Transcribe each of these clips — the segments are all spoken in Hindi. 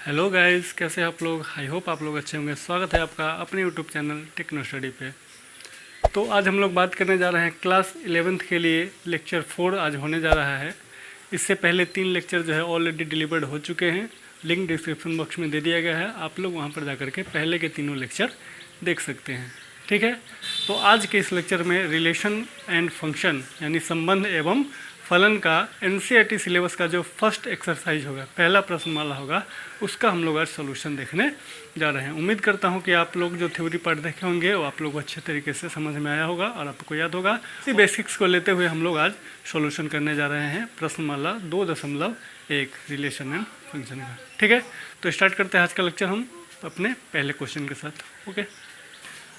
हेलो गाइस, कैसे हैं आप लोग। आई होप आप लोग अच्छे होंगे। स्वागत है आपका अपने यूट्यूब चैनल टेक्नो स्टडी पे। तो आज हम लोग बात करने जा रहे हैं क्लास 11th के लिए लेक्चर 4 आज होने जा रहा है। इससे पहले 3 लेक्चर जो है ऑलरेडी डिलीवर्ड हो चुके हैं। लिंक डिस्क्रिप्शन बॉक्स में दे दिया गया है, आप लोग वहाँ पर जा करके पहले के तीनों लेक्चर देख सकते हैं। ठीक है, तो आज के इस लेक्चर में रिलेशन एंड फंक्शन यानी संबंध एवं फलन का एनसीईआरटी सिलेबस का जो फर्स्ट एक्सरसाइज होगा, पहला प्रश्नमाला होगा, उसका हम लोग आज सोल्यूशन देखने जा रहे हैं। उम्मीद करता हूं कि आप लोग जो थ्योरी पार्ट देखे होंगे वो आप लोग को अच्छे तरीके से समझ में आया होगा और आपको याद होगा। इसी बेसिक्स को लेते हुए हम लोग आज सोल्यूशन करने जा रहे हैं प्रश्नमाला 2.1 रिलेशन एंड फंक्शन का। ठीक है, तो स्टार्ट करते हैं आज का लेक्चर हम अपने पहले क्वेश्चन के साथ। ओके,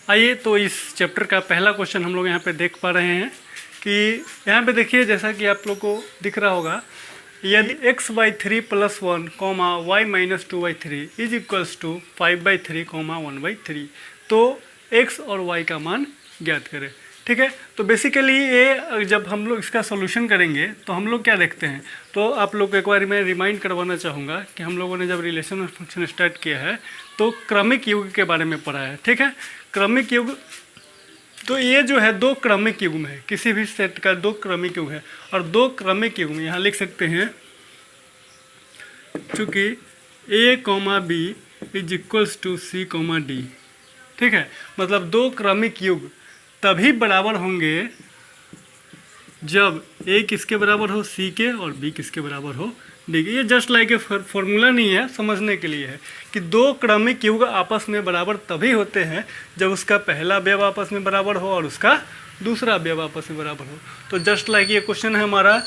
आइए तो इस चैप्टर का पहला क्वेश्चन हम लोग यहाँ पे देख पा रहे हैं कि यहाँ पे देखिए, जैसा कि आप लोग को दिख रहा होगा, यदि x/3 + 1, y - 2/3 is equals to 5/3, 1/3, तो x और y का मान ज्ञात करें। ठीक है, तो बेसिकली ये जब हम लोग इसका सोल्यूशन करेंगे तो हम लोग क्या देखते हैं, तो आप लोग को एक बार मैं रिमाइंड करवाना चाहूँगा कि हम लोगों ने जब रिलेशन और फंक्शन स्टार्ट किया है तो क्रमिक युग के बारे में पढ़ा है। ठीक है, क्रमिक युग, तो ये जो है 2 क्रमिक युग्म है, किसी भी सेट का 2 क्रमिक युग है। और 2 क्रमिक युग्म यहाँ लिख सकते हैं, चूँकि a, b is equals to c, d। ठीक है, मतलब 2 क्रमिक युग तभी बराबर होंगे जब a किसके बराबर हो, c के, और b किसके बराबर हो, d के। ये जस्ट लाइक ए फॉर्मूला नहीं है, समझने के लिए है कि 2 क्रमिक युग आपस में बराबर तभी होते हैं जब उसका पहला अवयव आपस में बराबर हो और उसका दूसरा अवयव आपस में बराबर हो। तो जस्ट लाइक ये क्वेश्चन है हमारा,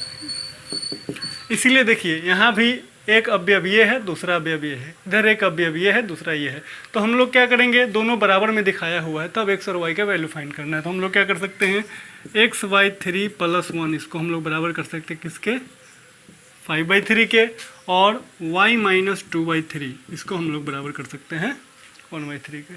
इसीलिए देखिए यहाँ भी एक अवयव ये है, दूसरा अवयव ये है, इधर एक अवयव ये है, दूसरा ये है। तो हम लोग क्या करेंगे, दोनों बराबर में दिखाया हुआ है, तब x और y का वैल्यू फाइंड करना है। तो हम लोग क्या कर सकते हैं, x/3 + 1 इसको हम लोग बराबर कर सकते हैं किसके, 5/3 के, और y - 2/3 इसको हम लोग बराबर कर सकते हैं 1/3 के।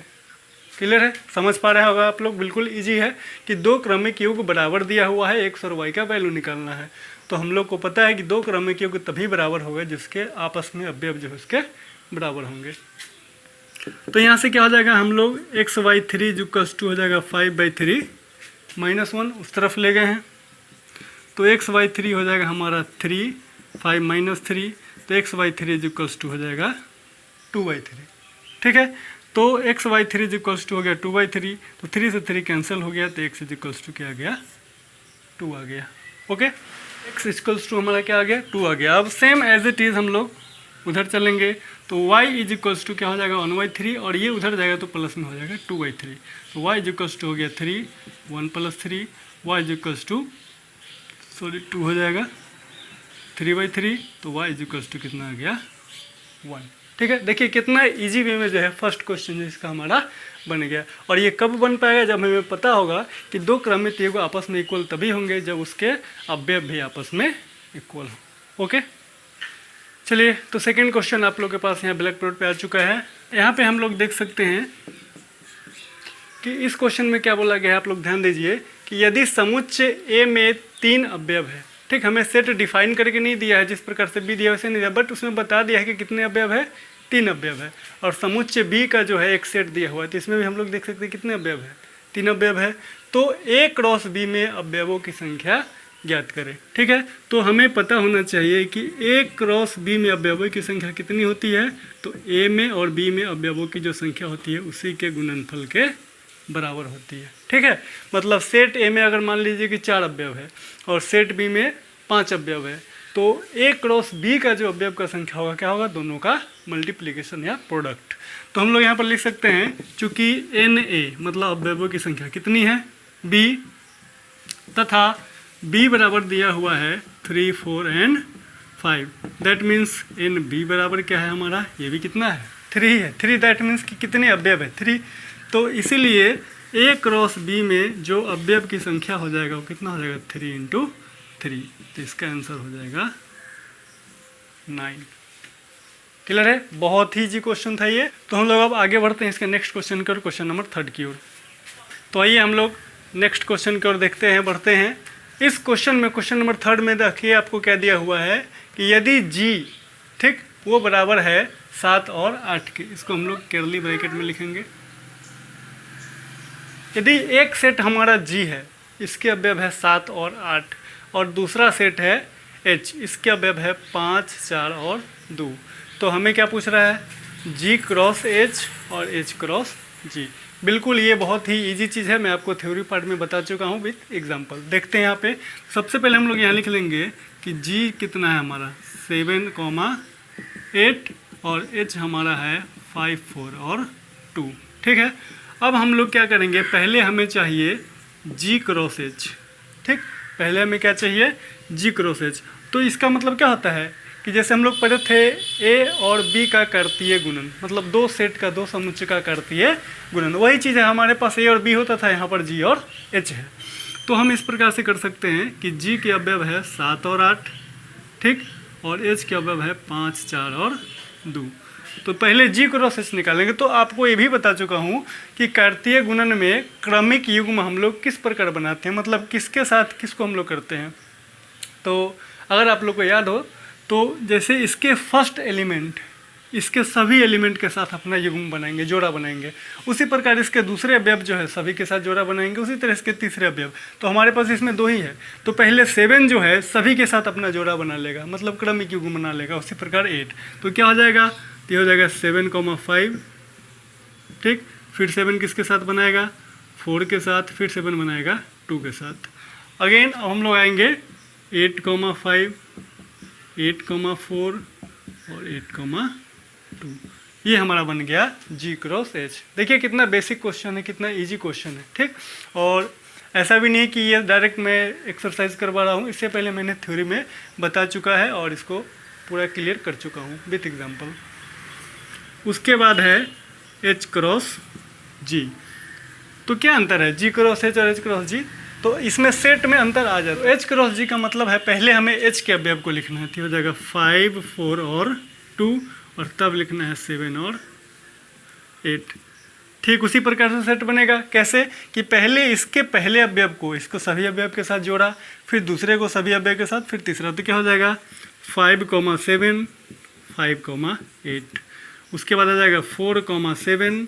क्लियर है, समझ पा रहे होगा आप लोग। बिल्कुल इजी है कि 2 क्रमिक युग बराबर दिया हुआ है, x और y का वैल्यू निकालना है। तो हम लोग को पता है कि 2 क्रमिक युग तभी बराबर होगा जिसके आपस में अवयव जो है उसके बराबर होंगे। तो यहाँ से क्या हो जाएगा, हम लोग x/3 = हो जाएगा 5/3 - 1, उस तरफ ले गए हैं, तो x/3 हो जाएगा हमारा 3, 5 - 3, तो x/3 = हो जाएगा 2/3। ठीक है, तो x/3 = हो गया 2/3, तो 3 से 3 कैंसिल हो गया, तो x = क्या आ गया, 2 आ गया। ओके, x = हमारा क्या आ गया, 2 आ गया। अब सेम एज इट इज़ हम लोग उधर चलेंगे, तो y = क्या हो जाएगा 1/3, और ये उधर जाएगा तो प्लस में हो जाएगा 2/3, तो y = हो गया 3, 1 + 3, y = 2 हो जाएगा 3/3, तो y = कितना आ गया 1। ठीक है, देखिए कितना इजी वे में जो है फर्स्ट क्वेश्चन इसका हमारा बन गया। और ये कब बन पाएगा, जब हमें पता होगा कि 2 क्रमिक युग आपस में इक्वल तभी होंगे जब उसके अवयव भी आपस में इक्वल हो। ओके, चलिए तो सेकंड क्वेश्चन आप लोग के पास यहाँ ब्लैक बोर्ड पे आ चुका है। यहाँ पे हम लोग देख सकते हैं कि इस क्वेश्चन में क्या बोला गया है, आप लोग ध्यान दीजिए कि यदि समुच्चय A में 3 अवयव है। ठीक, हमें सेट डिफाइन करके नहीं दिया है, जिस प्रकार से बी दिया वैसे नहीं दिया, बट उसमें बता दिया है कि कितने अवयव है, 3 अवयव है। और समुच्चय बी का जो है एक सेट दिया हुआ है, तो इसमें भी हम लोग देख सकते हैं कितने अवयव है, 3 अवयव है। तो A क्रॉस B में अवयवों की संख्या ज्ञात करें। ठीक है, तो हमें पता होना चाहिए कि A क्रॉस B में अवयवों की संख्या कितनी होती है, तो A में और B में अवयवों की जो संख्या होती है उसी के गुणनफल के बराबर होती है। ठीक है, मतलब सेट A में अगर मान लीजिए कि 4 अवयव है और सेट B में 5 अवयव है, तो A क्रॉस B का जो अवयव का संख्या होगा क्या होगा, दोनों का मल्टीप्लिकेशन या प्रोडक्ट। तो हम लोग यहाँ पर लिख सकते हैं, चूँकि NA मतलब अवयवों की संख्या कितनी है, B, तथा B बराबर दिया हुआ है 3, 4 और 5, दैट मीन्स NB बराबर क्या है हमारा, ये भी कितना है, 3 है। 3 दैट मीन्स कि कितने अवयव है, 3। तो इसीलिए A क्रॉस B में जो अवयव की संख्या हो जाएगा वो कितना हो जाएगा, 3 × 3, तो इसका आंसर हो जाएगा 9। क्लियर है, बहुत ही इजी क्वेश्चन था ये। तो हम लोग अब आगे बढ़ते हैं इसके नेक्स्ट क्वेश्चन की ओर, क्वेश्चन नंबर 3 की ओर। तो आइए हम लोग नेक्स्ट क्वेश्चन की ओर देखते हैं, बढ़ते हैं। इस क्वेश्चन में, क्वेश्चन नंबर 3 में देखिए आपको क्या दिया हुआ है कि यदि G, ठीक, वो बराबर है 7 और 8 के। इसको हम लोग कर्ली ब्रैकेट में लिखेंगे। यदि एक सेट हमारा जी है, इसके अवयव है 7 और 8, और दूसरा सेट है एच, इसके अवयव है 5, 4 और 2, तो हमें क्या पूछ रहा है? जी क्रॉस एच और एच क्रॉस जी। बिल्कुल ये बहुत ही इजी चीज़ है, मैं आपको थ्योरी पार्ट में बता चुका हूँ विथ एग्जांपल। देखते हैं यहाँ पे। सबसे पहले हम लोग यहाँ लिख लेंगे कि जी कितना है हमारा 7,8 और एच हमारा है 5, 4 और 2। ठीक है, अब हम लोग क्या करेंगे? पहले हमें चाहिए जी क्रॉस एच। ठीक, पहले हमें क्या चाहिए? जी क्रॉस एच। तो इसका मतलब क्या होता है कि जैसे हम लोग पढ़े थे ए और बी का कार्तीय गुणन, मतलब दो सेट का, दो समुच्चय का कार्तीय गुणन, वही चीज़ है। हमारे पास ए और बी होता था, यहाँ पर जी और एच है। तो हम इस प्रकार से कर सकते हैं कि जी के अवयव है 7 और 8, ठीक, और एच के अवयव है 5, 4 और 2। तो पहले जी क्रॉस एच निकालेंगे। तो आपको ये भी बता चुका हूँ कि कार्तीय गुणन में क्रमिक युग्म हम लोग किस प्रकार बनाते हैं, मतलब किसके साथ किसको हम लोग करते हैं। तो अगर आप लोग को याद हो तो जैसे इसके फर्स्ट एलिमेंट इसके सभी एलिमेंट के साथ अपना युग्म बनाएंगे, जोड़ा बनाएंगे, उसी प्रकार इसके दूसरे अवयव जो है सभी के साथ जोड़ा बनाएंगे, उसी तरह इसके तीसरे अवयव। तो हमारे पास इसमें 2 ही है, तो पहले 7 जो है सभी के साथ अपना जोड़ा बना लेगा, मतलब क्रमिक युग्म बना लेगा। उसी प्रकार 8, तो क्या हो जाएगा? तो ये हो जाएगा 7,5, ठीक। फिर 7 किसके साथ बनाएगा? 4 के साथ। फिर 7 बनाएगा 2 के साथ। अगेन अब हम लोग आएंगे 8,5, 8,4 और 8,2। ये हमारा बन गया जी क्रॉस एच। देखिए कितना बेसिक क्वेश्चन है, कितना इजी क्वेश्चन है, ठीक। और ऐसा भी नहीं कि ये डायरेक्ट मैं एक्सरसाइज करवा रहा हूँ, इससे पहले मैंने थ्योरी में बता चुका है और इसको पूरा क्लियर कर चुका हूँ विथ एग्जांपल। उसके बाद है एच क्रॉस जी। तो क्या अंतर है जी क्रॉस एच और एच क्रॉस जी? तो इसमें सेट में अंतर आ जाता है। एच क्रॉस जी का मतलब है पहले हमें एच के अवयव को लिखना है, तो हो जाएगा 5, 4 और 2, और तब लिखना है 7 और 8। ठीक उसी प्रकार से सेट बनेगा। कैसे? कि पहले इसके पहले अवयव को, इसको सभी अवयव के साथ जोड़ा, फिर दूसरे को सभी अवयव के साथ, फिर तीसरा। तो क्या हो जाएगा? 5,7, 5,8। उसके बाद आ जाएगा 4,7,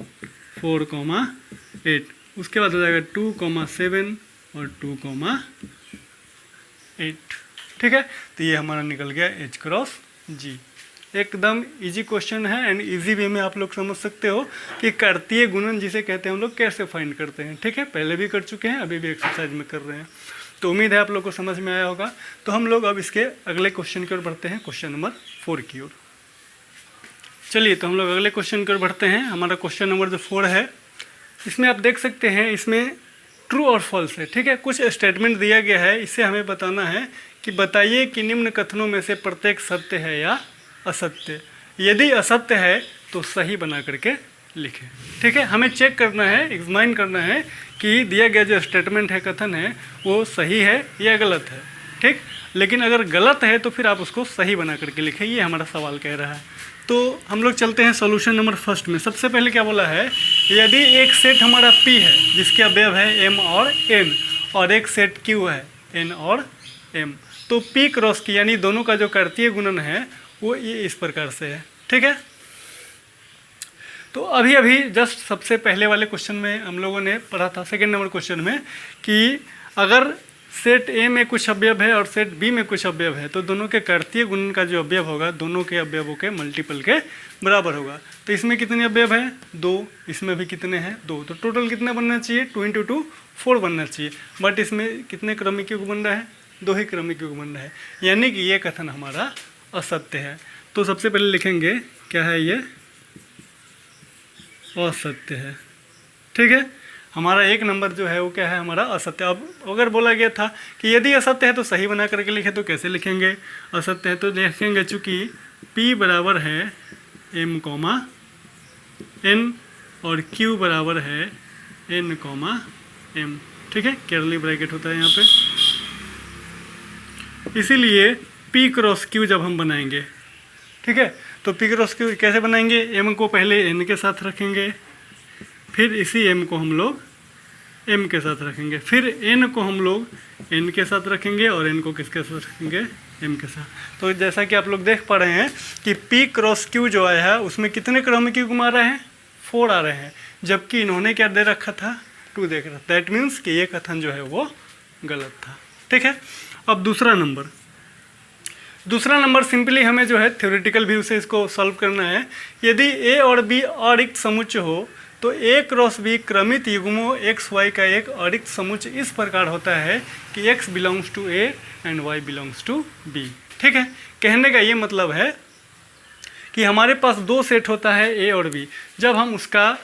4,8। उसके बाद हो जाएगा 2,7 और 2,8। ठीक है, तो ये हमारा निकल गया एच क्रॉस जी। एकदम इजी क्वेश्चन है एंड इजी वे में आप लोग समझ सकते हो कि कार्तीय गुणन जिसे कहते हैं हम लोग कैसे फाइंड करते हैं। ठीक है, पहले भी कर चुके हैं, अभी भी एक्सरसाइज में कर रहे हैं। तो उम्मीद है आप लोग को समझ में आया होगा। तो हम लोग अब इसके अगले क्वेश्चन की ओर बढ़ते हैं, क्वेश्चन नंबर 4 की ओर। चलिए, तो हम लोग अगले क्वेश्चन की ओर बढ़ते हैं। हमारा क्वेश्चन नंबर जो 4 है, इसमें आप देख सकते हैं इसमें ट्रू और फॉल्स है। ठीक है, कुछ स्टेटमेंट दिया गया है, इससे हमें बताना है कि बताइए कि निम्न कथनों में से प्रत्येक सत्य है या असत्य। यदि असत्य है तो सही बना करके लिखें। ठीक है, हमें चेक करना है, एग्जामिन करना है कि दिया गया जो स्टेटमेंट है, कथन है, वो सही है या गलत है। ठीक, लेकिन अगर गलत है तो फिर आप उसको सही बना करके लिखें, ये हमारा सवाल कह रहा है। तो हम लोग चलते हैं सॉल्यूशन नंबर फर्स्ट में। सबसे पहले क्या बोला है? यदि एक सेट हमारा P है जिसके अवयव है M और N, और एक सेट Q है N और M, तो P क्रॉस Q यानी दोनों का जो कार्तीय गुणन है वो ये इस प्रकार से है। ठीक है, तो अभी अभी जस्ट सबसे पहले वाले क्वेश्चन में हम लोगों ने पढ़ा था, सेकेंड नंबर क्वेश्चन में, कि अगर सेट ए में कुछ अवयव है और सेट बी में कुछ अवयव है तो दोनों के कार्तीय गुणन का जो अवयव होगा दोनों के अवयवों के मल्टीपल के बराबर होगा। तो इसमें कितने अवयव हैं? 2। इसमें भी कितने हैं? 2। तो टोटल कितना बनना चाहिए? 2 × 2 4 बनना चाहिए। बट इसमें कितने क्रमिक युग बन रहा है? 2 ही क्रमिक युग बन रहा है, यानी कि ये कथन हमारा असत्य है। तो सबसे पहले लिखेंगे क्या है, ये असत्य है। ठीक है, हमारा 1 नंबर जो है वो क्या है? हमारा असत्य। अब अगर बोला गया था कि यदि असत्य है तो सही बना करके लिखें, तो कैसे लिखेंगे? असत्य है तो लिखेंगे चूँकि P बराबर है M, N और Q बराबर है N, M। ठीक है, कर्ली ब्रैकेट होता है यहाँ पे। इसीलिए P क्रॉस Q जब हम बनाएंगे, ठीक है, तो P क्रॉस Q कैसे बनाएंगे? M को पहले N के साथ रखेंगे, फिर इसी M को हम लोग M के साथ रखेंगे, फिर N को हम लोग N के साथ रखेंगे और N को किसके साथ रखेंगे? एम के साथ। तो जैसा कि आप लोग देख पा रहे हैं कि पी क्रॉस क्यू जो आया है उसमें कितने क्रॉमिक युग्म आ रहे हैं, 4 आ रहे हैं, जबकि इन्होंने क्या दे रखा था, 2 दे रखा था। दैट मीन्स कि ये कथन जो है वो गलत था। ठीक है, अब दूसरा नंबर सिंपली हमें जो है थ्योरेटिकल व्यू से इसको सॉल्व करना है। यदि ए और बी अरिक्त समुच्चय हो तो ए क्रॉस बी क्रमित युग्मों एक्स वाई का एक अरिक्त समुच्चय इस प्रकार होता है कि x belongs to A and y belongs to B. ठीक है, कहने का ये मतलब है कि हमारे पास 2 सेट होता है ए और बी। जब हम उसका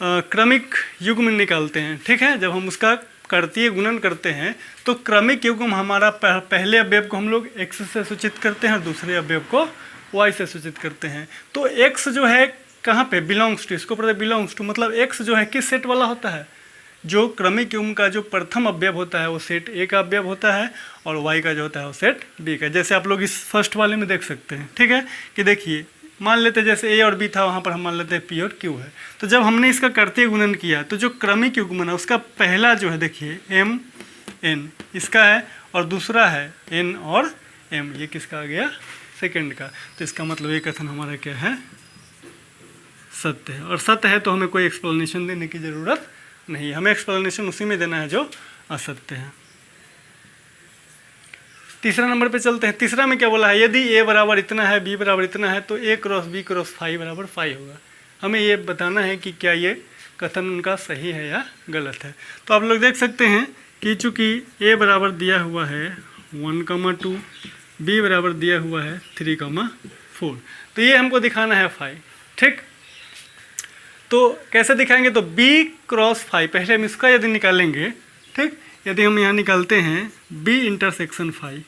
क्रमिक युग्म निकालते हैं, ठीक है, जब हम उसका कार्तीय गुणन करते हैं तो क्रमिक युग्म हमारा पहले अवयव को हम लोग x से सूचित करते हैं और दूसरे अवयव को y से सूचित करते हैं। तो x जो है कहाँ पे बिलोंग्स टू, इसको पता बिलोंग्स टू मतलब x जो है किस सेट वाला होता है, जो क्रमिक युग्म का जो प्रथम अवयव होता है वो सेट ए का अवयव होता है और y का जो होता है वो सेट b का। जैसे आप लोग इस फर्स्ट वाले में देख सकते हैं। ठीक है, कि देखिए मान लेते हैं जैसे ए और बी था, वहाँ पर हम मान लेते हैं पी और क्यू है। तो जब हमने इसका कार्तीय गुणन किया तो जो क्रमिक युग्मन है उसका पहला जो है देखिए एम एन इसका है और दूसरा है एन और एम, ये किसका आ गया, सेकंड का। तो इसका मतलब ये कथन हमारा क्या है, सत्य है। और सत्य है तो हमें कोई एक्सप्लेनेशन देने की ज़रूरत नहीं, हमें एक्सप्लेनेशन उसी में देना है जो असत्य है। तीसरा नंबर पे चलते हैं। तीसरा में क्या बोला है, यदि ए बराबर इतना है बी बराबर इतना है तो A cross B cross phi बराबर फाई होगा। हमें ये बताना है कि क्या ये कथन उनका सही है या गलत है। तो आप लोग देख सकते हैं कि चूँकि ए बराबर दिया हुआ है 1,2, बी बराबर दिया हुआ है 3,4, तो ये हमको दिखाना है फाई। ठीक, तो कैसे दिखाएंगे, तो बी क्रॉस फाई पहले हम इसका यदि निकालेंगे, ठीक, यदि हम यहाँ निकालते हैं बी इंटरसेक्शन फाई,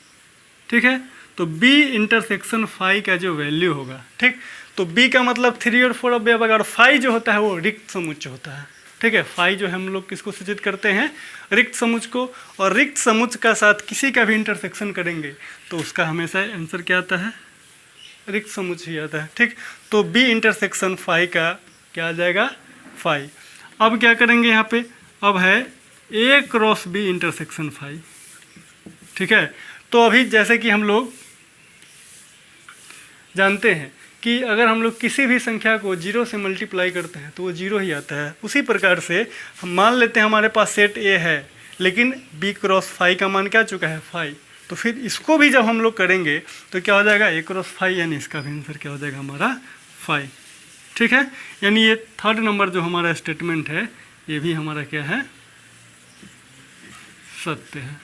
ठीक है, तो b इंटरसेक्शन फाई का जो वैल्यू होगा, ठीक, तो b का मतलब 3 और 4 अवयव और फाई जो होता है वो रिक्त समुच्चय होता है। ठीक है, फाई जो है हम लोग किसको सूचित करते हैं, रिक्त समुच्चय को, और रिक्त समुच्चय का साथ किसी का भी इंटरसेक्शन करेंगे तो उसका हमेशा आंसर क्या आता है, रिक्त समुच्चय ही आता है। ठीक, तो b इंटरसेक्शन फाई का क्या आ जाएगा, फाई। अब क्या करेंगे यहाँ पे, अब है a cross b intersection phi. ठीक है, तो अभी जैसे कि हम लोग जानते हैं कि अगर हम लोग किसी भी संख्या को 0 से मल्टीप्लाई करते हैं तो वो 0 ही आता है। उसी प्रकार से हम मान लेते हैं हमारे पास सेट ए है लेकिन b क्रॉस फाई का मान क्या चुका है, फाई, तो फिर इसको भी जब हम लोग करेंगे तो क्या हो जाएगा, a क्रॉस फाई, यानी इसका भी आंसर क्या हो जाएगा हमारा फाई। ठीक है, यानी ये थर्ड नंबर जो हमारा स्टेटमेंट है ये भी हमारा क्या है, सत्य है।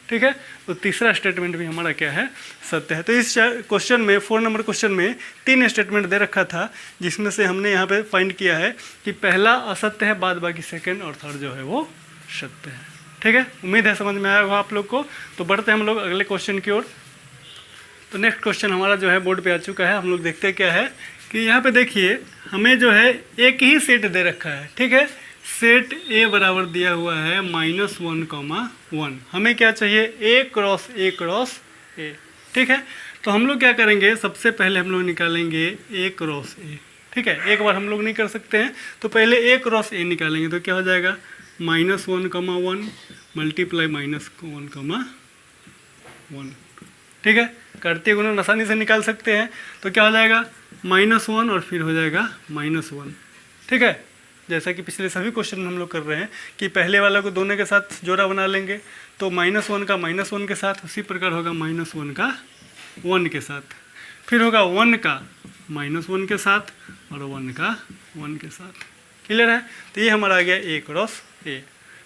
ठीक है, तो तीसरा स्टेटमेंट भी हमारा क्या है, सत्य है। तो इस क्वेश्चन में 4 नंबर क्वेश्चन में 3 स्टेटमेंट दे रखा था जिसमें से हमने यहाँ पे फाइंड किया है कि पहला असत्य है, बाद बाकी सेकंड और थर्ड जो है वो सत्य है। ठीक है, उम्मीद है समझ में आया होगा आप लोग को। तो बढ़ते हैं हम लोग अगले क्वेश्चन की ओर। तो नेक्स्ट क्वेश्चन हमारा जो है बोर्ड पर आ चुका है। हम लोग देखते क्या है कि यहाँ पर देखिए हमें जो है एक ही सेट दे रखा है। ठीक है, सेट ए बराबर दिया हुआ है -1,1। हमें क्या चाहिए, ए क्रॉस ए। ठीक है, तो हम लोग क्या करेंगे, सबसे पहले हम लोग निकालेंगे ए क्रॉस ए। ठीक है, एक बार हम लोग नहीं कर सकते हैं तो पहले ए क्रॉस ए निकालेंगे तो क्या हो जाएगा, -1,1 मल्टीप्लाई -1,1। ठीक है, कार्तीय गुणन आसानी से निकाल सकते हैं तो क्या हो जाएगा, -1 और फिर हो जाएगा -1। ठीक है, जैसा कि पिछले सभी क्वेश्चन में हम लोग कर रहे हैं कि पहले वाला को दोनों के साथ जोड़ा बना लेंगे तो -1 का -1 के साथ, उसी प्रकार होगा -1 का 1 के साथ, फिर होगा 1 का -1 के साथ और 1 का 1 के साथ। क्लियर है, तो ये हमारा आ गया ए क्रॉस ए।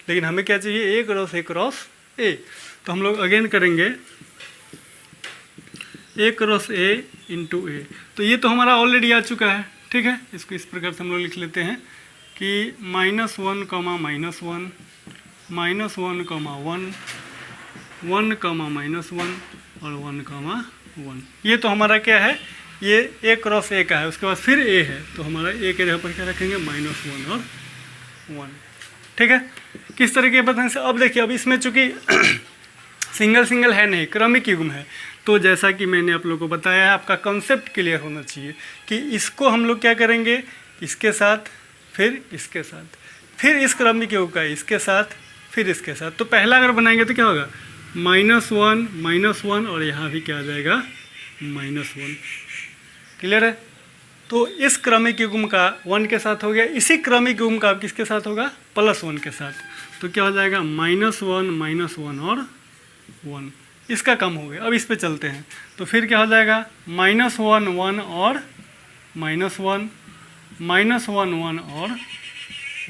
लेकिन हमें क्या चाहिए, ए क्रॉस ए। तो हम लोग अगेन करेंगे ए क्रॉस ए इंटू ए। तो ये तो हमारा ऑलरेडी आ चुका है। ठीक है, इसको इस प्रकार से हम लोग लिख लेते हैं कि -1, -1, -1, -1, -1 और 1, 1। ये तो हमारा क्या है, ये ए क्रॉस ए का है। उसके बाद फिर ए है तो हमारा ए के जगह पर क्या रखेंगे, -1 और 1। ठीक है, किस तरह के बताने से, अब देखिए अब इसमें चूँकि सिंगल है नहीं, क्रमिक युग्म है, तो जैसा कि मैंने आप लोगों को बताया है, आपका कॉन्सेप्ट क्लियर होना चाहिए कि इसको हम लोग क्या करेंगे, इसके साथ फिर इसके साथ, फिर इस क्रमिक युग्म का इसके साथ फिर इसके साथ। तो पहला अगर बनाएंगे तो क्या होगा, -1 और यहाँ भी क्या आ जाएगा -1। क्लियर है? तो इस क्रमिक युग्म का 1 के साथ हो गया, इसी क्रमिक युग्म का किसके साथ होगा +1 के साथ। तो क्या हो जाएगा -1 और 1, इसका कम हो गया। अब इस पे चलते हैं तो फिर क्या हो जाएगा -1 1 और -1 -1 1 और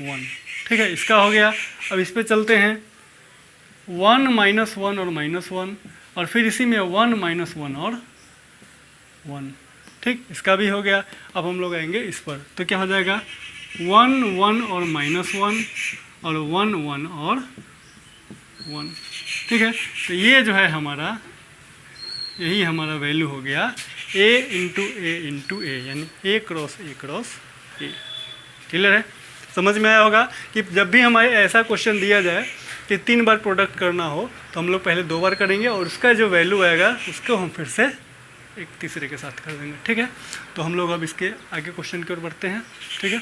1। ठीक है, इसका हो गया। अब इस पे चलते हैं 1 -1 और -1 और फिर इसी में 1 -1 और 1। ठीक, इसका भी हो गया। अब हम लोग आएंगे इस पर तो क्या हो जाएगा 1 1 और -1 और 1 1 और 1। ठीक है, तो ये जो है हमारा यही हमारा वैल्यू हो गया a इंटू ए यानी A क्रॉस A। क्लियर है? समझ में आया होगा कि जब भी हमारे ऐसा क्वेश्चन दिया जाए कि 3 बार प्रोडक्ट करना हो तो हम लोग पहले 2 बार करेंगे और उसका जो वैल्यू आएगा उसको हम फिर से एक तीसरे के साथ कर देंगे। ठीक है, तो हम लोग अब इसके आगे क्वेश्चन की ओर बढ़ते हैं। ठीक है,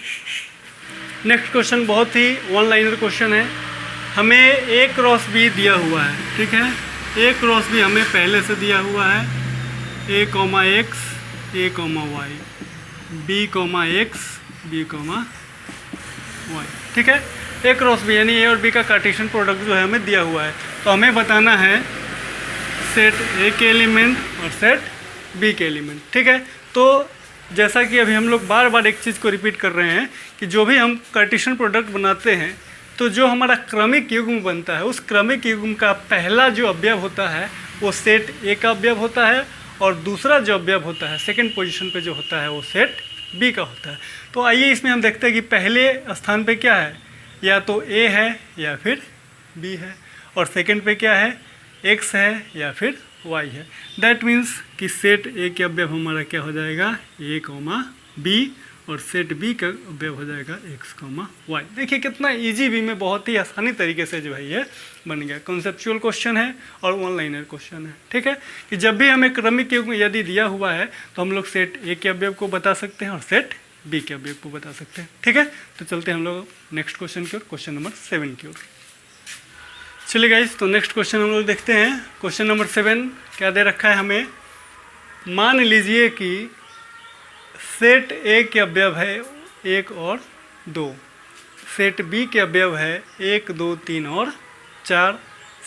नेक्स्ट क्वेश्चन बहुत ही वन लाइनर क्वेश्चन है। हमें A क्रॉस B दिया हुआ है। ठीक है, A क्रॉस B हमें पहले से दिया हुआ है A, X A, Y B, X B, Y। ठीक है, A क्रॉस B यानी A और B का कार्टेशियन प्रोडक्ट जो है हमें दिया हुआ है। तो हमें बताना है सेट A के एलिमेंट और सेट B के एलिमेंट। ठीक है, तो जैसा कि अभी हम लोग बार बार एक चीज़ को रिपीट कर रहे हैं कि जो भी हम कार्टेशियन प्रोडक्ट बनाते हैं तो जो हमारा क्रमिक युग्म बनता है उस क्रमिक युग्म का पहला जो अवयव होता है वो सेट A का अवयव होता है और दूसरा जो अवयव होता है सेकंड पोजीशन पे जो होता है वो सेट B का होता है। तो आइए इसमें हम देखते हैं कि पहले स्थान पे क्या है, या तो A है या फिर B है, और सेकंड पे क्या है X है या फिर Y है। दैट मीन्स कि सेट A के अवयव हमारा क्या हो जाएगा A, B और सेट B का अवयव हो जाएगा X, Y। देखिए कितना इजी वे में बहुत ही आसानी तरीके से जो है ये बन गया। कॉन्सेप्चुअल क्वेश्चन है और वन लाइनर क्वेश्चन है। ठीक है, कि जब भी हमें क्रमिक युग्म यदि दिया हुआ है तो हम लोग सेट A के अवयव को बता सकते हैं और सेट B के अवयव को बता सकते हैं। ठीक है, तो चलते हैं हम लोग नेक्स्ट क्वेश्चन की ओर, क्वेश्चन नंबर 7 की ओर। चलिए गाइस, तो नेक्स्ट क्वेश्चन हम लोग देखते हैं। क्वेश्चन नंबर 7 क्या दे रखा है हमें। मान लीजिए कि सेट A के अवयव है 1 और 2, सेट B के अवयव है 1 2 3 और 4,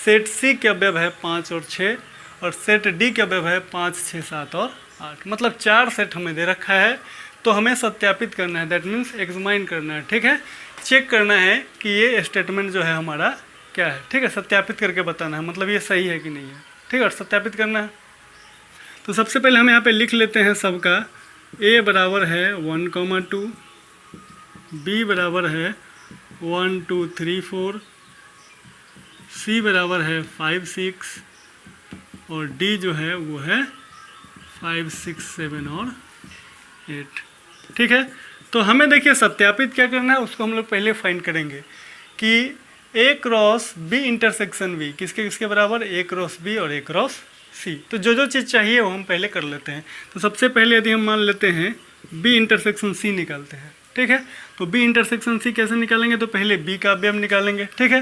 सेट C के अवयव है 5 और 6 और सेट D के अवयव है 5 6 7 और 8। मतलब 4 सेट हमें दे रखा है। तो हमें सत्यापित करना है, दैट मीन्स एग्जामाइन करना है। ठीक है, चेक करना है कि ये स्टेटमेंट जो है हमारा क्या है। ठीक है, सत्यापित करके बताना है, मतलब ये सही है कि नहीं है। ठीक है, और सत्यापित करना है। तो सबसे पहले हम यहाँ पे लिख लेते हैं सबका। A बराबर है 1, 2, B बराबर है 1 2 3 4, C बराबर है 5 6 और D जो है वो है 5 6 7 और 8। ठीक है, तो हमें देखिए सत्यापित क्या करना है उसको हम लोग पहले फाइंड करेंगे कि A cross B intersection B किसके किसके बराबर, A क्रॉस B और A क्रॉस C। तो जो चीज़ चाहिए वो हम पहले कर लेते हैं। तो सबसे पहले यदि हम मान लेते हैं B इंटरसेक्शन C निकालते हैं। ठीक है, तो B इंटरसेक्शन C कैसे निकालेंगे, तो पहले B का अवयव निकालेंगे। ठीक है,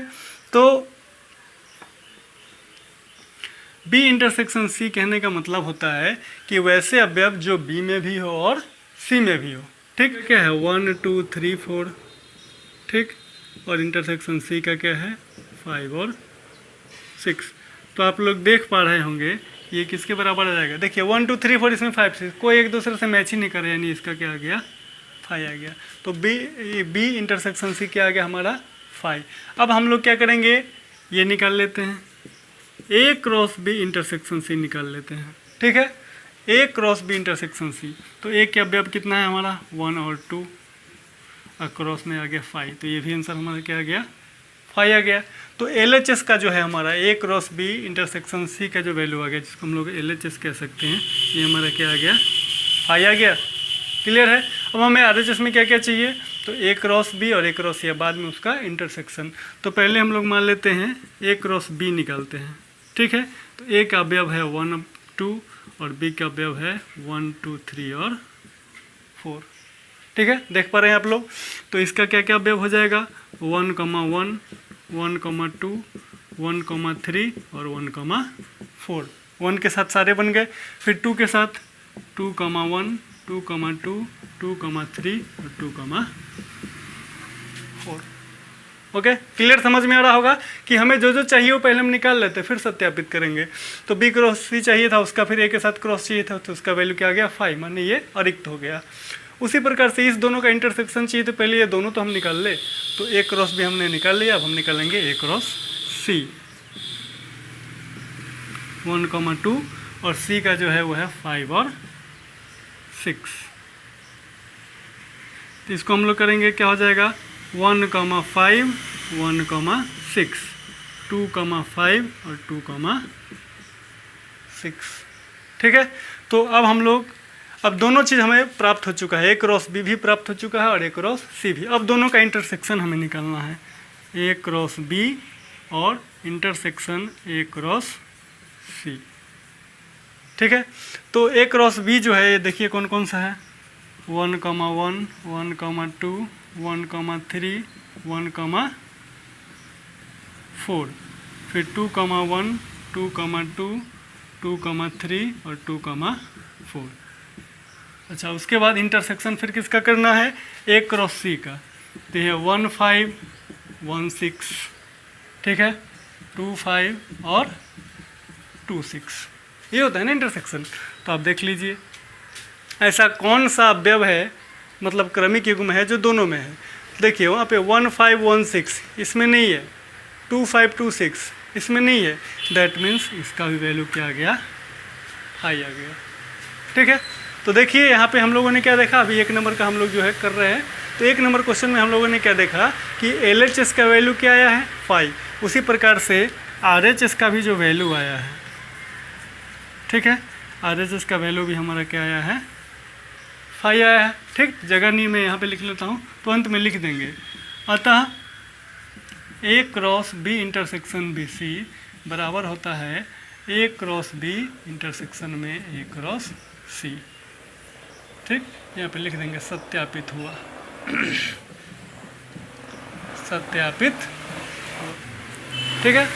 तो B इंटरसेक्शन C कहने का मतलब होता है कि वैसे अवयव जो B में भी हो और C में भी हो। ठीक, क्या है 1 2 3 4। ठीक, और इंटरसेक्शन C का क्या है 5 और 6। तो आप लोग देख पा रहे होंगे ये किसके बराबर आ जाएगा। देखिए 1 2 3 4 इसमें 5 6 कोई एक दूसरे से मैच ही नहीं करे, यानी इसका क्या आ गया 5 आ गया। तो B इंटरसेक्शन C क्या आ गया हमारा 5। अब हम लोग क्या करेंगे, ये निकाल लेते हैं A cross B intersection C निकाल लेते हैं। ठीक है, A cross B intersection C, तो A के अवयव कितना है हमारा 1 और 2 और क्रॉस में आ गया 5। तो ये भी आंसर हमारा क्या आ गया 5 आ गया। तो LHS का जो है हमारा A cross B intersection C का जो वैल्यू आ गया जिसको हम लोग LHS कह सकते हैं, ये हमारा क्या आ गया 5 आ गया। क्लियर है। अब हमें RHS में क्या क्या चाहिए, तो A क्रॉस B और A क्रॉस C, बाद में उसका इंटरसेक्शन। तो पहले हम लोग मान लेते हैं A क्रॉस B निकालते हैं। ठीक है, तो A का अवयव है 1 2 और B का अवयव है 1 2 3 और 4। ठीक है, देख पा रहे हैं आप लोग। तो इसका क्या क्या अवयव हो जाएगा 1 1 1 2 1,3 और 1,4। 1 के साथ सारे बन गए, फिर 2 के साथ 2,1, 2,2, 2,3 और 2,4। ओके, क्लियर, समझ में आ रहा होगा कि हमें जो जो चाहिए वो पहले हम निकाल लेते हैं, फिर सत्यापित करेंगे। तो बी क्रॉस सी चाहिए था, उसका फिर ए के साथ क्रॉस चाहिए था, तो उसका वैल्यू क्या आ गया 5, माने ये अरिक्त हो गया। उसी प्रकार से इस दोनों का इंटरसेक्शन चाहिए, तो पहले ये दोनों तो हम निकाल ले, तो ए क्रॉस भी हमने निकाल लिया। अब हम निकालेंगे ए क्रॉस सी, 1,2 और सी का जो है वो है 5 और 6। तो इसको हम लोग करेंगे, क्या हो जाएगा 1,5, 1,6, 2,5 और 2,6। ठीक है, तो अब हम लोग, अब दोनों चीज़ हमें प्राप्त हो चुका है, ए क्रॉस बी भी प्राप्त हो चुका है और ए क्रॉस सी भी। अब दोनों का इंटरसेक्शन हमें निकालना है, ए क्रॉस बी और इंटरसेक्शन ए क्रॉस सी। ठीक है, तो ए क्रॉस बी जो है ये देखिए कौन कौन सा है, 1,1, 1,2, 1,3, 1,4, फिर 2,1, 2,2, 2,3 और 2,4। अच्छा, उसके बाद इंटरसेक्शन फिर किसका करना है, ए क्रॉस सी का। तो ये 1,5, 1,6, ठीक है, 2,5 और 2,6, ये होता है ना इंटरसेक्शन। तो आप देख लीजिए ऐसा कौन सा अवयव है, मतलब क्रमिक युग्म है जो दोनों में है। देखिए वहाँ पे 1,5,1,6 इसमें नहीं है, 2,5,2,6 इसमें नहीं है, दैट मीन्स इसका भी वैल्यू क्या आ गया, हाई आ गया। ठीक है, तो देखिए यहाँ पे हम लोगों ने क्या देखा, अभी 1 नंबर का हम लोग जो है कर रहे हैं, तो 1 नंबर क्वेश्चन में हम लोगों ने क्या देखा कि LHS का वैल्यू क्या आया है 5, उसी प्रकार से RHS का भी जो वैल्यू आया है, ठीक है, RHS का वैल्यू भी हमारा क्या आया है 5 आया है। ठीक, जगह नहीं मैं यहाँ पे लिख लेता हूँ, तो अंत में लिख देंगे। अतः A cross B intersection B C बराबर होता है ए क्रॉस बी इंटरसेक्शन में ए क्रॉस सी। ठीक, यहाँ पे लिख देंगे सत्यापित हुआ, सत्यापित हुआ। ठीक है,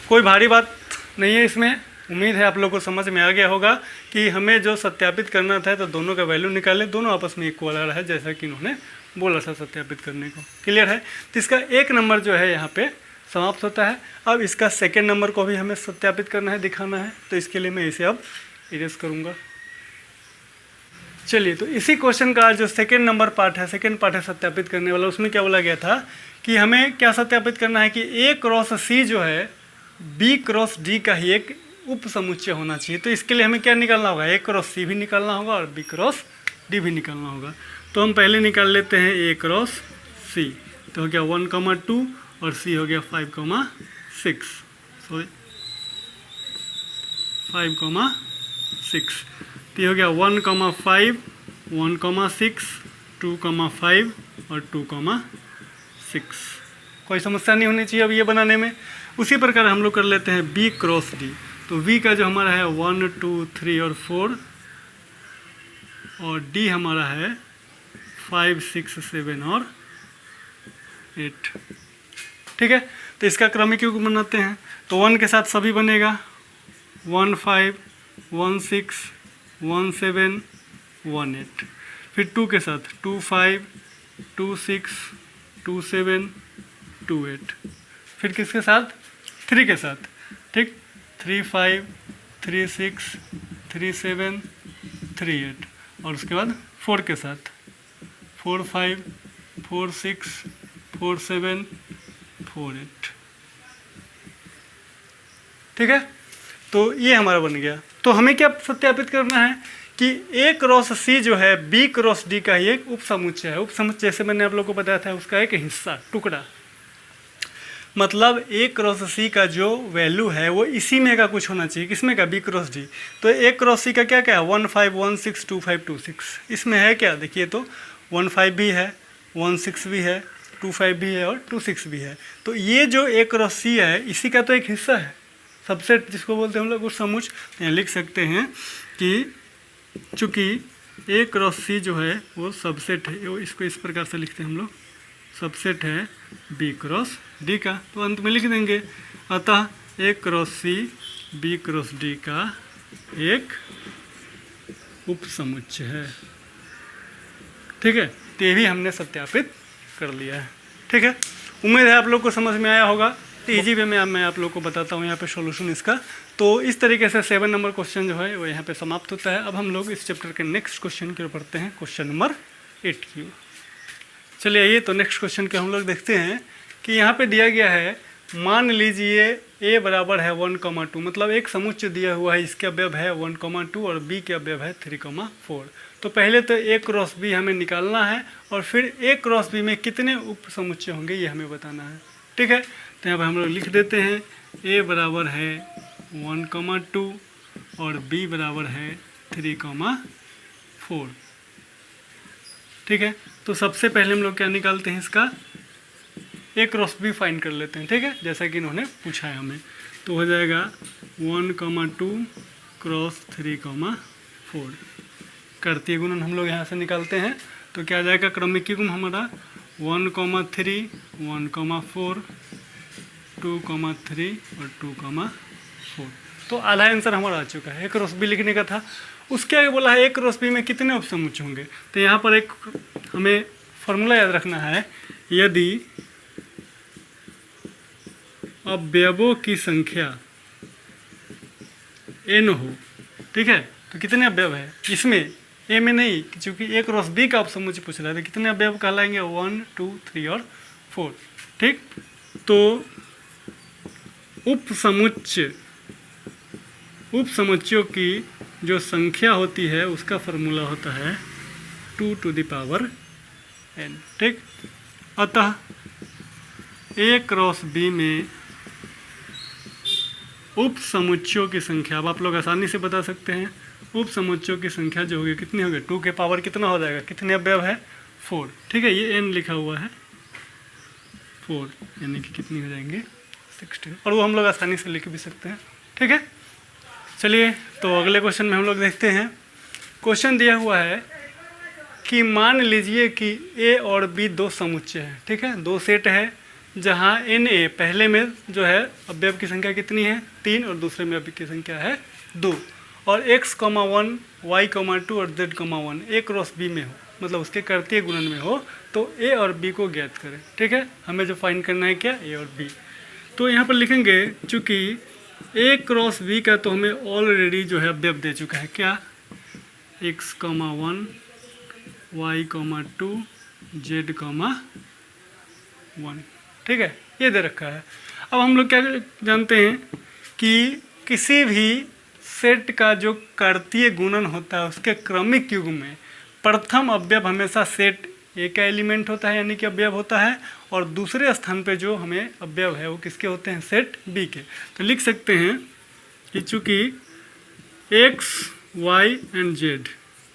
कोई भारी बात नहीं है इसमें, उम्मीद है आप लोगों को समझ में आ गया होगा कि हमें जो सत्यापित करना था, तो दोनों का वैल्यू निकालें, दोनों आपस में इक्वल आ रहा है, जैसा कि इन्होंने बोला था सत्यापित करने को। क्लियर है, तो इसका 1 नंबर जो है यहाँ पे समाप्त होता है। अब इसका 2nd नंबर को भी हमें सत्यापित करना है, दिखाना है, तो इसके लिए मैं इसे अब इरेज करूँगा। चलिए, तो इसी क्वेश्चन का जो 2nd नंबर पार्ट है, 2nd पार्ट है सत्यापित करने वाला, उसमें क्या बोला गया था कि हमें क्या सत्यापित करना है कि ए क्रॉस सी जो है बी क्रॉस डी का ही एक उप समुच्चय होना चाहिए। तो इसके लिए हमें क्या निकालना होगा, ए क्रॉस सी भी निकालना होगा और बी क्रॉस डी भी निकालना होगा। तो हम पहले निकाल लेते हैं ए क्रॉस सी, तो हो गया 1,2 और सी हो गया 5,6, सॉरी 5,6, तो ये हो गया 1,5, 1,6, 2,5 और 2,6। कोई समस्या नहीं होनी चाहिए अब ये बनाने में। उसी प्रकार हम लोग कर लेते हैं बी क्रॉस डी, तो वी का जो हमारा है 1, 2, 3 और 4 और डी हमारा है 5, 6, 7 और 8। ठीक है, तो इसका क्रमिक युग्म बनाते हैं, तो 1 के साथ सभी बनेगा 1, 5, 1, 6, 1, 7, 1, 8, फिर 2 के साथ 2, 5, 2, 6, 2, 7, 2, 8, फिर किसके साथ 3 के साथ, ठीक, 3, 5, 3, 6, 3, 7, 3, 8 और उसके बाद 4 के साथ 4, 5, 4, 6, 4, 7, 4, 8। ठीक है, तो ये हमारा बन गया। तो हमें क्या सत्यापित करना है कि ए क्रॉस सी जो है बी क्रॉस डी का ही एक उप समुच्चय है। उप समुच्चय जैसे मैंने आप लोगों को बताया था, उसका एक हिस्सा, टुकड़ा, मतलब ए क्रॉस सी का जो वैल्यू है वो इसी में का कुछ होना चाहिए, किसमें का, बी क्रॉस डी। तो ए क्रॉस सी का क्या क्या है, 1, 5, 1, 6, 2, 5, 2, 6, इसमें है क्या, देखिए तो 1, 5 भी है, 1, 6 भी है, 2, 5 भी है और 2, 6 भी है। तो ये जो ए क्रॉस सी है इसी का तो एक हिस्सा है, सबसेट जिसको बोलते हैं हम लोग, उस समुच्चय। यहाँ लिख सकते हैं कि चूँकि ए क्रॉस सी जो है वो सबसेट है, वो इसको इस प्रकार से लिखते हैं हम लोग, सबसेट है बी क्रॉस डी का, तो अंत में लिख देंगे अतः A cross C B cross D का एक उपसमुच्चय है। ठीक है, तो ये भी हमने सत्यापित कर लिया है। ठीक है, उम्मीद है आप लोग को समझ में आया होगा। तो ईजी वे में मैं आप लोग को बताता हूँ यहाँ पे सॉल्यूशन इसका। तो इस तरीके से 7 नंबर क्वेश्चन जो है वो यहाँ पे समाप्त होता है। अब हम लोग इस चैप्टर के नेक्स्ट क्वेश्चन की ओर बढ़ते हैं, क्वेश्चन नंबर 8 की ओर। चलिए आइए, तो नेक्स्ट क्वेश्चन के हम लोग देखते हैं कि यहाँ पे दिया गया है, मान लीजिए a बराबर है 1,2, मतलब एक समुच्चय दिया हुआ है, इसके अवयव है 1,2 और b के अवयव है 3,4। तो पहले तो a क्रॉस b हमें निकालना है और फिर a क्रॉस b में कितने उप समुच्चय होंगे ये हमें बताना है। ठीक है, तो यहाँ पर हम लोग लिख देते हैं a बराबर है 1,2 और b बराबर है 3,4। ठीक है, तो सबसे पहले हम लोग क्या निकालते हैं, इसका a क्रॉस b फाइंड कर लेते हैं। ठीक है, जैसा कि इन्होंने पूछा है हमें, तो हो जाएगा 1,2 क्रॉस 3,4। कार्तीय गुणन हम लोग यहाँ से निकालते हैं, तो क्या आ जाएगा, क्रमिक गुण हमारा 1,3 1,4 2,3 और 2,4। तो आधा आंसर हमारा आ चुका है। a क्रॉस b लिखने का था, उसके आगे बोला है a क्रॉस b में कितने उपसमुच्चय होंगे। तो यहाँ पर एक हमें फॉर्मूला याद रखना है, यदि अवयवों की संख्या n हो, ठीक है, तो कितने अवयव है इसमें, a में नहीं, क्योंकि a क्रॉस b का उपसमुच्चय पूछ रहा है, तो कितने अवयव कहलाएंगे, 1 2 3 और 4। ठीक, तो उपसमुच्चयों की जो संख्या होती है उसका फॉर्मूला होता है 2 टू द पावर n। ठीक, अतः a क्रॉस b में उप समुच्चयों की संख्या, अब आप लोग आसानी से बता सकते हैं, उप समुच्चयों की संख्या जो होगी कितनी होगी, 2 के पावर कितना हो जाएगा, कितने अवयव है, 4। ठीक है, ये n लिखा हुआ है 4, यानी कि कितनी हो जाएंगे 16, और वो हम लोग आसानी से लिख भी सकते हैं। ठीक है, चलिए तो अगले क्वेश्चन में हम लोग देखते हैं। क्वेश्चन दिया हुआ है कि मान लीजिए कि a और b दो समुच्चय हैं। ठीक है, दो सेट है जहाँ Na पहले में जो है अवयव की संख्या कितनी है, 3, और दूसरे में अवयव की संख्या है 2, और x, 1 y, 2 और z, 1 a क्रॉस b में हो, मतलब उसके कार्तीय गुणन में हो, तो a और b को ज्ञात करें। ठीक है, हमें जो फाइंड करना है क्या, a और b। तो यहाँ पर लिखेंगे, चूँकि a क्रॉस b का तो हमें ऑलरेडी जो है अवयव दे चुका है, क्या, x, 1 y, 2 z, 1। ठीक है, ये दे रखा है। अब हम लोग क्या जानते हैं कि किसी भी सेट का जो कार्तीय गुणन होता है उसके क्रमिक युग्म में प्रथम अवयव हमेशा सेट ए का एलिमेंट होता है, यानी कि अवयव होता है, और दूसरे स्थान पे जो हमें अवयव है वो किसके होते हैं, सेट बी के। तो लिख सकते हैं कि चूँकि x, y and z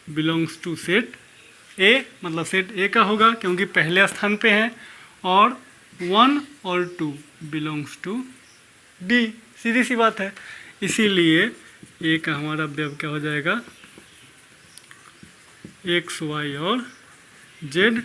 belongs to set A, मतलब सेट ए का होगा क्योंकि पहले स्थान पे है, और 1 और 2 बिलोंग्स टू डी, सीधी सी बात है। इसीलिए ए का हमारा अवयव क्या हो जाएगा, x, y और z,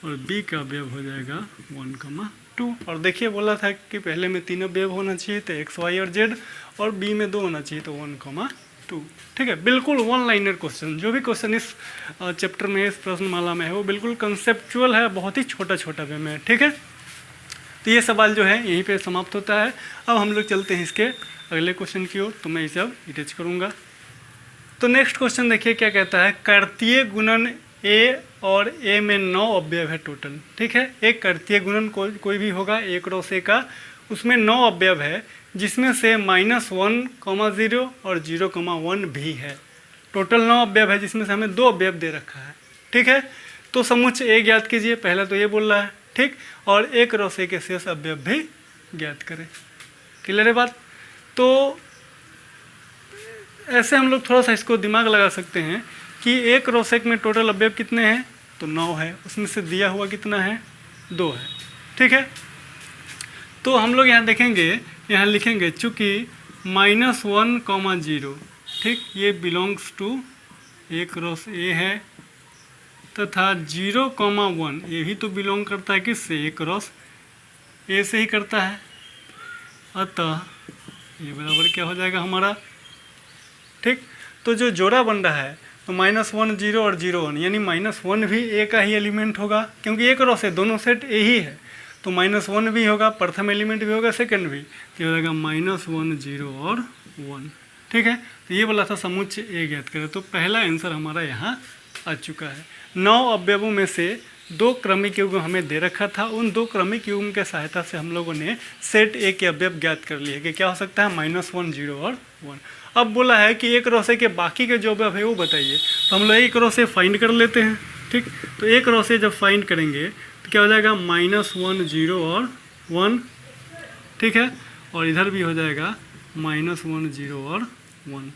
और b का अवयव हो जाएगा 1,2। और देखिए बोला था कि पहले में 3 अवयव होना चाहिए, तो x, y और z, और b में 2 होना चाहिए, तो 1,2। ठीक है, बिल्कुल वन लाइनर क्वेश्चन। जो भी क्वेश्चन इस चैप्टर में, इस प्रश्नमाला में है, वो बिल्कुल कंसेप्चुअल है, बहुत ही छोटा छोटा वे में है। ठीक है, तो ये सवाल जो है यहीं पे समाप्त होता है। अब हम लोग चलते हैं इसके अगले क्वेश्चन की ओर, तो मैं इसे अब अटैच करूँगा। तो नेक्स्ट क्वेश्चन देखिए क्या कहता है, कार्तीय गुणन a और a में 9 अवयव है टोटल। ठीक है, एक कार्तीय गुणन कोई भी होगा a क्रॉस a का, उसमें 9 अवयव है, जिसमें से -1,0 और 0,1 भी है। टोटल 9 अवयव है, जिसमें से हमें 2 अवयव दे रखा है। ठीक है, तो समुच्चय a ज्ञात कीजिए, पहला तो ये बोल रहा है। ठीक, और a क्रॉस a के शेष अवयव भी ज्ञात करें। क्लियर है बात। तो ऐसे हम लोग थोड़ा सा इसको दिमाग लगा सकते हैं कि a क्रॉस 1 में टोटल अवयव कितने हैं, तो 9 है, उसमें से दिया हुआ कितना है, 2 है। ठीक है, तो हम लोग यहाँ देखेंगे, यहाँ लिखेंगे चूँकि -1,0, ठीक, ये belongs to a cross a है, तथा 0,1 ये भी तो बिलोंग करता है किससे, ए क्रॉस ए से ही करता है। अतः ये बराबर क्या हो जाएगा हमारा, ठीक। तो जो जोड़ा बन रहा है तो -1 0 और 0 1, यानी -1 भी ए का ही एलिमेंट होगा, क्योंकि ए क्रॉस है, दोनों सेट ए ही है, तो -1 भी होगा, प्रथम एलिमेंट भी होगा, सेकंड भी, तो ये हो जाएगा -1 0 और 1, ठीक है। तो ये बोला था समुच्चय ए ज्ञात करें, तो पहला आंसर हमारा यहाँ आ चुका है। 9 अवयवों में से 2 क्रमिक युग्म हमें दे रखा था, उन 2 क्रमिक युग्म के सहायता से हम लोगों ने सेट ए के अवयव ज्ञात कर लिए कि क्या हो सकता है, -1 0 और 1। अब बोला है कि एक रो से के बाकी के जो अवयव है वो बताइए, तो हम लोग एक रो से फाइंड कर लेते हैं, ठीक। तो एक रो से जब फाइंड करेंगे तो क्या हो जाएगा, -1 0 और 1, ठीक है, और इधर भी हो जाएगा -1 0 और 1,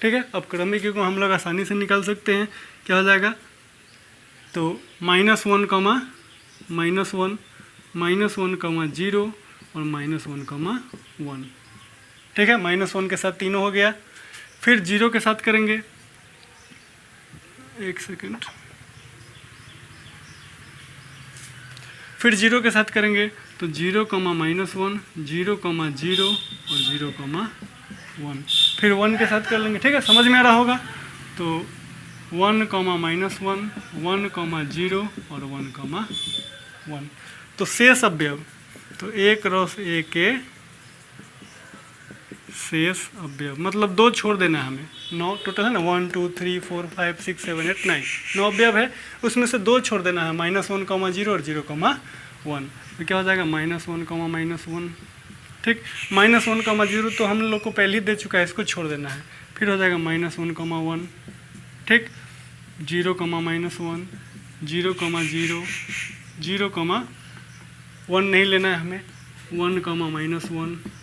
ठीक है। अब क्रमिक युग्म हम लोग आसानी से निकाल सकते हैं, क्या हो जाएगा, तो -1, -1, -1, -1, 0 और -1, 1, ठीक है। -1 के साथ तीनों हो गया, फिर 0 के साथ करेंगे, एक सेकेंड, फिर 0 के साथ करेंगे तो 0, -1, 0, 0 और 0, 1, फिर 1 के साथ कर लेंगे, ठीक है, समझ में आ रहा होगा। तो 1, -1, 1, 0 और 1, 1, तो शेष अवयव, तो ए क्रॉस ए के शेष अवयव, मतलब 2 छोड़ देना है हमें, 9 टोटल है ना, 1 2 3 4 5 6 7 8 9 9 अवयव है, उसमें से 2 छोड़ देना है, -1, 0 और 0, 1, तो क्या हो जाएगा, -1, -1, ठीक। -1, 0 तो हम लोग को पहले ही दे चुका है, इसको छोड़ देना है, फिर हो जाएगा -1, 1, ठीक, 0, -1, 0, 0, 0, 1 नहीं लेना है हमें, 1, -1,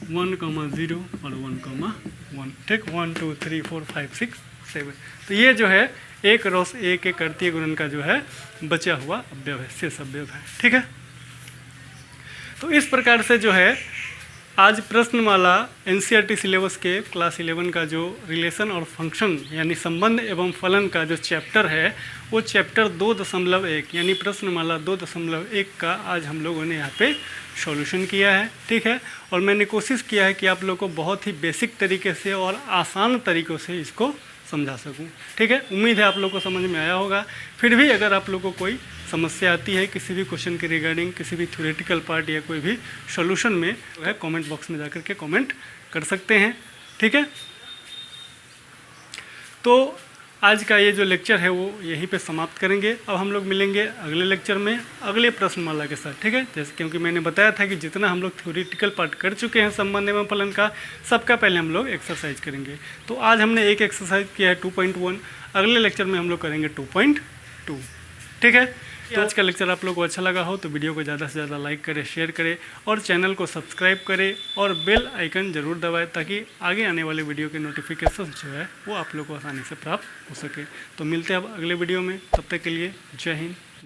1, 0 और 1, 1, ठीक, 1 2 3 4 5 6 7, तो ये जो है एक क्रॉस ए के कर्तीय गुणन का जो है बचा हुआ अवयव है, शेष अवयव है, ठीक है। तो इस प्रकार से जो है आज प्रश्नमाला एनसीईआरटी सिलेबस के क्लास 11 का जो रिलेशन और फंक्शन यानी संबंध एवं फलन का जो चैप्टर है, वो चैप्टर 2.1 यानी प्रश्नमाला 2.1 का आज हम लोगों ने यहाँ पे सॉल्यूशन किया है, ठीक है। और मैंने कोशिश किया है कि आप लोग को बहुत ही बेसिक तरीके से और आसान तरीक़ों से इसको समझा सकूं, ठीक है। उम्मीद है आप लोग को समझ में आया होगा। फिर भी अगर आप लोग को कोई समस्या आती है किसी भी क्वेश्चन के रिगार्डिंग, किसी भी थ्योरेटिकल पार्ट या कोई भी सॉल्यूशन में, जो है कमेंट बॉक्स में जाकर के कमेंट कर सकते हैं, ठीक है। तो आज का ये जो लेक्चर है वो यहीं पे समाप्त करेंगे। अब हम लोग मिलेंगे अगले लेक्चर में अगले प्रश्नमाला के साथ, ठीक है। जैसे क्योंकि मैंने बताया था कि जितना हम लोग थ्योरेटिकल पार्ट कर चुके हैं संबंध एवं फलन का, सबका पहले हम लोग एक्सरसाइज करेंगे। तो आज हमने एक एक्सरसाइज किया है 2.1, अगले लेक्चर में हम लोग करेंगे 2.2, ठीक है। तो आज का लेक्चर आप लोग को अच्छा लगा हो तो वीडियो को ज़्यादा से ज़्यादा लाइक करें, शेयर करें और चैनल को सब्सक्राइब करें और बेल आइकन ज़रूर दबाएं ताकि आगे आने वाले वीडियो के नोटिफिकेशन जो है वो आप लोग को आसानी से प्राप्त हो सके। तो मिलते हैं अब अगले वीडियो में, तब तक के लिए जय हिंद।